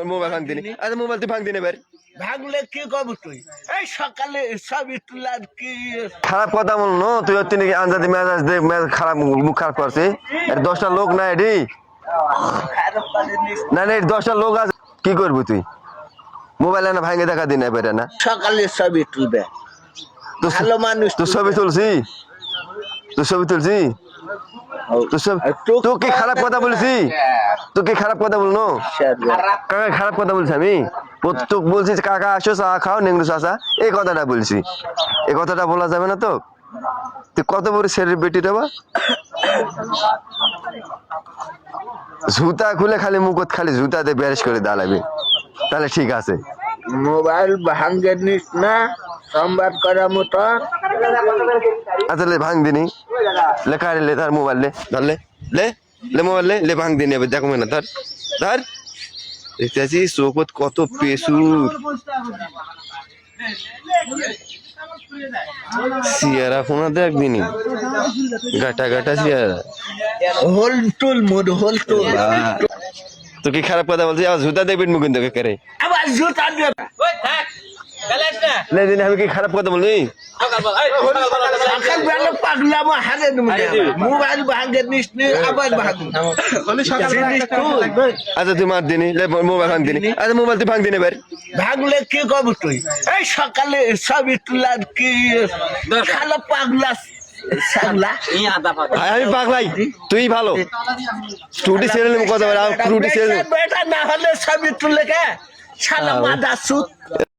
mobile ভাঙ দিনি আচ্ছা মোবাইল তুই ভাঙ দিন এবার ভাগলে কি কব তুই এই সকালে সবই তুলার কি খারাপ কথা বলনো তুই হচ্ছে নাকি আনজাদি মেজাজ দে খারাপ মুখ খারাপ করছে 10টা লোক না এডি না না 10টা লোক আছে কি করবি তুই মোবাইল না ভাঙে দেখা দিন এবারে না সকালে সবই তুলবে ভালো মানুষ তুই ছবি তুলছি তোকে খারাপ কথা বলছি তোকে খারাপ কথা বলনো কাকা খারাপ কথা বলছি আমি তোকে বলছি কাকা আসো চা খাও নেংরু চাচা এই কথাটা বলছি এই কথাটা বলা যাবে না তো তুই কত বড় সেলিব্রিটি রে বা জুতা খুলে খালি মুখত খালি জুতাতে ব্যারেজ করে দাঁড়াবে তাহলে ঠিক আছে মোবাইল ভাঙ্গে নিস না সংবাদ করার মতো আচ্ছা লে ভাঙ দিনি লে কারে লে তার মোবাইল লে ধর লে মোবাইল লে ভাঙ দিনি এবার দেখো না ধর দেখতে আছি চৌকত কত পেশুর সিয়ারা ফোনা দেখ দিনি গাটা গাটা সিয়ারা হোল টুল মোড হোল টুল তো কি খারাপ কথা বলছিস আবার জুতা দেবেন মুখ কিন্তু করে আবার জুতা দিয়ে লে দিন আমি কি খারাপ কথা বলছি সকালবেলা পাগলামো হারে মোবাইল ভাঙ্গে নিস নি আবার ভাঙু আচ্ছা তুই মার দিনি লে মোবাইল ভাঙ দিনি আচ্ছা মোবাইল তুই ভাঙ দিনি এবার ভাগলে কি কব তুই এই সকালে সবই তুলার কি খালো পাগলা আমি পাগলাই তুই ভালো টুটি ছেড়ে কথা বলে টুটি ছেড়ে বেটা না হলে সবই তুলে কে শালা মাদা সুত